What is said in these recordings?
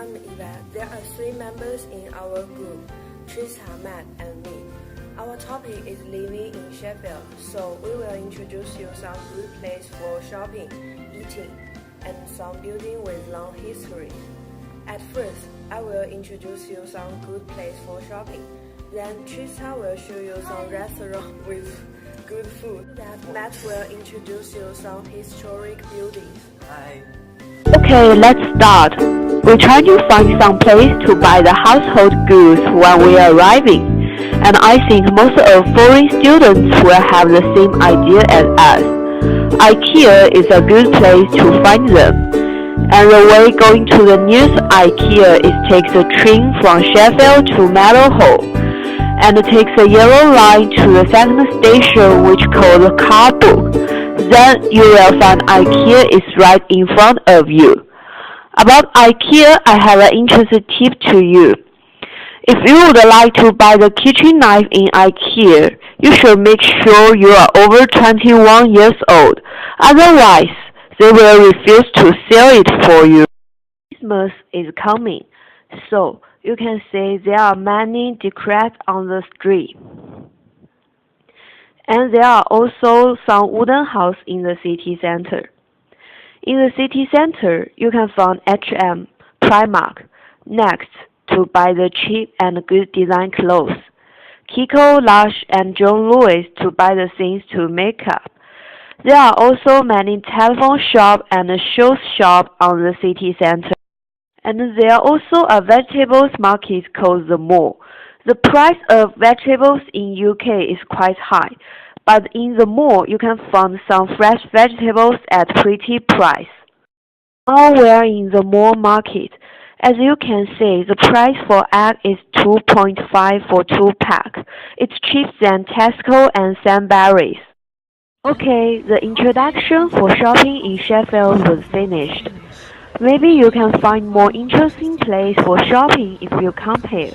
fun event. There are 3 members in our group, Trista, Matt, and me. Our topic is living in Sheffield, so we will introduce you some good places for shopping, eating, and some buildings with long history. At first, I will introduce you some good places for shopping. Then Trista will show you some restaurants with good food. Then Matt will introduce you some historic buildings. Hi. Okay, let's start. We try to find some place to buy the household goods when we are arriving. And I think most of foreign students will have the same idea as us. IKEA is a good place to find them. And the way going to the nearest IKEA is takes a train from Sheffield to Meadowhall, and takes a yellow line to the second station, which called the car book. Then you will find IKEA is right in front of you. About IKEA, I have an interesting tip to you. If you would like to buy the kitchen knife in IKEA, you should make sure you are over 21 years old. Otherwise, they will refuse to sell it for you. Christmas is coming, so you can see there are many decorations on the street. And there are also some wooden houses in the city center. In the city center, you can find H&M, Primark, Next to buy the cheap and good design clothes, Kiko, Lush, and John Lewis to buy the things to make up. There are also many telephone shops and shoes shops on the city center. And there are also a vegetables market called the mall. The price of vegetables in UK is quite high, but in the mall you can find some fresh vegetables at pretty price. Now we are in the mall market. As you can see, the price for egg is 2.5 for 2 pack. It's cheaper than Tesco and Sainsbury's. Okay, the introduction for shopping in Sheffield was finished. Maybe you can find more interesting place for shopping if you come here.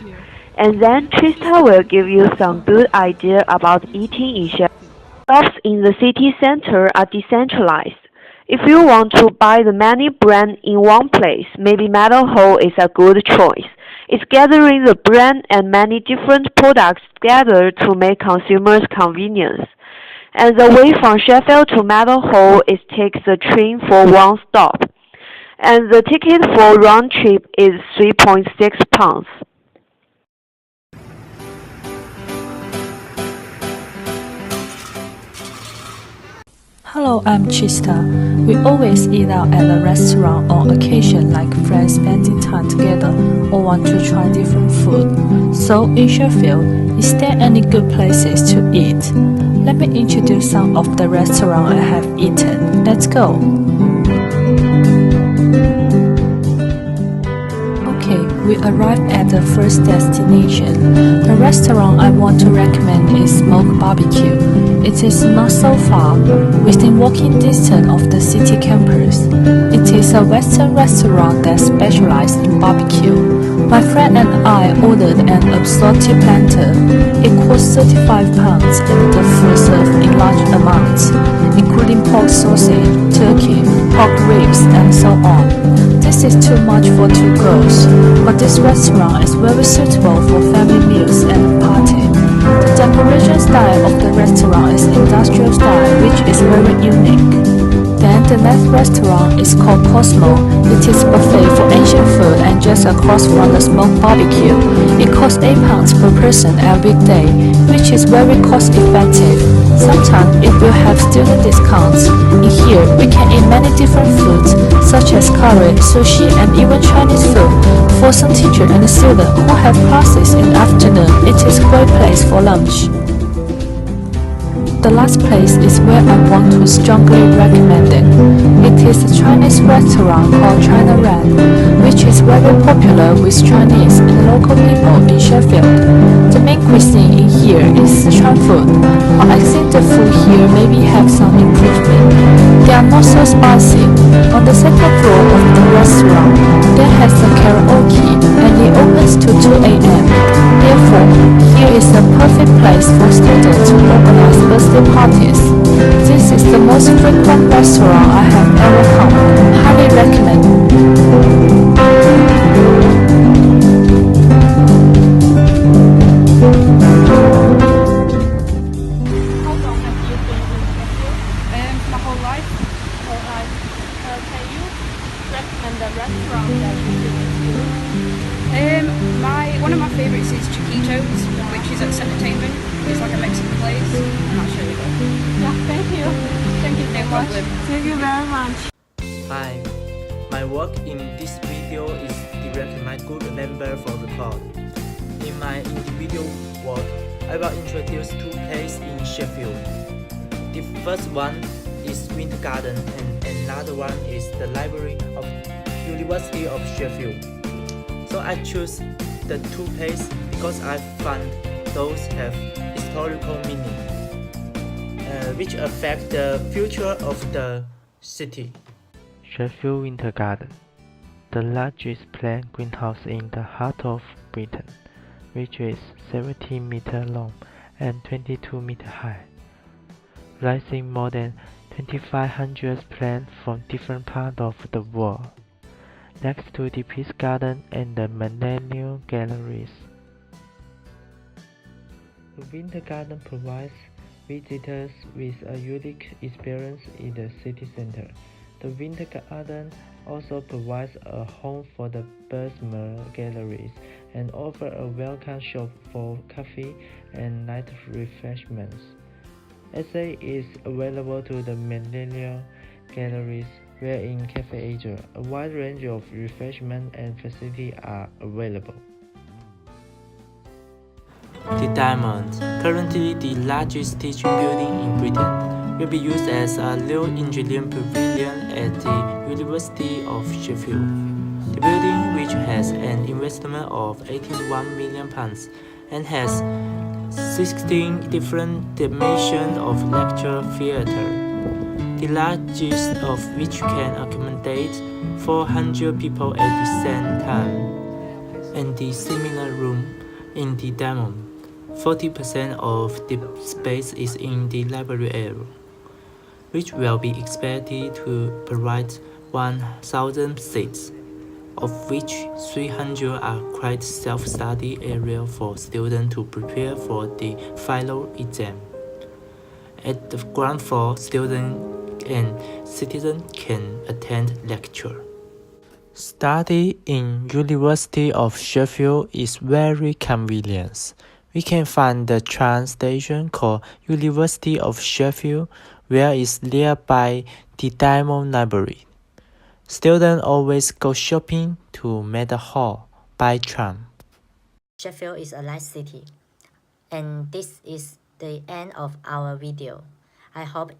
And then Trista will give you some good idea about eating in Sheffield. Shops in the city center are decentralized. If you want to buy the many brands in one place, maybe Meadowhall is a good choice. It's gathering the brand and many different products together to make consumers convenience. And the way from Sheffield to Meadowhall is takes the train for one stop. And the ticket for round trip is £3.6. Hello, I'm Trista. We always eat out at a restaurant on occasion like friends spending time together or want to try different food. So in Sheffield, is there any good places to eat? Let me introduce some of the restaurants I have eaten. Let's go. Okay, we arrived at the first destination. The restaurant I want to recommend is Smoke Barbecue. It is not so far, within walking distance of the city campus. It is a Western restaurant that specializes in barbecue. My friend and I ordered an assorted platter. It cost £35 and the food served in large amounts, including pork sausage, turkey, pork ribs, and so on. This is too much for 2 girls, but this restaurant is very suitable for family meals and party. The decoration style of the restaurant is industrial style, which is very unique. Then the next restaurant is called Cosmo. It is buffet for Asian food and just across from the Smoke Barbecue. It costs £8 per person every day, which is very cost effective. Sometimes it will have student discounts. In here, we can eat many different foods, such as curry, sushi, and even Chinese food. For some teachers and students who have classes in the afternoon, it is a great place for lunch. The last place is where I want to strongly recommend it. It is a Chinese restaurant called China Red, which is very popular with Chinese and local people in Sheffield. The main cuisine in here is Sichuan food, but I think the food here maybe have some improvement. They are not so spicy. On the second floor of the restaurant, there has a karaoke and it opens to 2 a.m. Therefore, here is a perfect place for students to organize birthday parties. This is the most frequent restaurant I have ever come. Highly recommend. One of my favourites is Chiquitos, which is at Entertainment. It's like a Mexican place, and that's really good. Yeah, thank you. Thank you No so much. problem. Thank you very much. Hi, my work in this video is directly my group member for the call. In my individual work, I will introduce two places in Sheffield. The first one is Winter Garden and another one is the Library of University of Sheffield. So I choose the two places because I find those have historical meaning, which affect the future of the city. Sheffield Winter Garden, the largest planned greenhouse in the heart of Britain, which is 70 meters long and 22 meters high, raising more than 2,500 plants from different parts of the world, next to the Peace Garden and the Millennium Galleries. The Winter Garden provides visitors with a unique experience in the city center. The Winter Garden also provides a home for the Bessemer Galleries and offers a welcome shop for coffee and night refreshments. Essay is available to the Millennium Galleries, where in Cafe Asia, a wide range of refreshments and facilities are available. The Diamond, currently the largest teaching building in Britain, will be used as a new engineering pavilion at the University of Sheffield. The building, which has an investment of £81 million and has 16 different dimensions of lecture theatre, the largest of which can accommodate 400 people at the same time, and the seminar room in the Diamond. 40% of the space is in the library area, which will be expected to provide 1,000 seats, of which 300 are quite self-study area for students to prepare for the final exam. At the ground floor, students and citizens can attend lecture. Study in University of Sheffield is very convenient. We can find the train station called University of Sheffield, where is nearby the Diamond Library. Students always go shopping to Meadow Hall by tram. Sheffield is a nice city. And this is the end of our video. I hope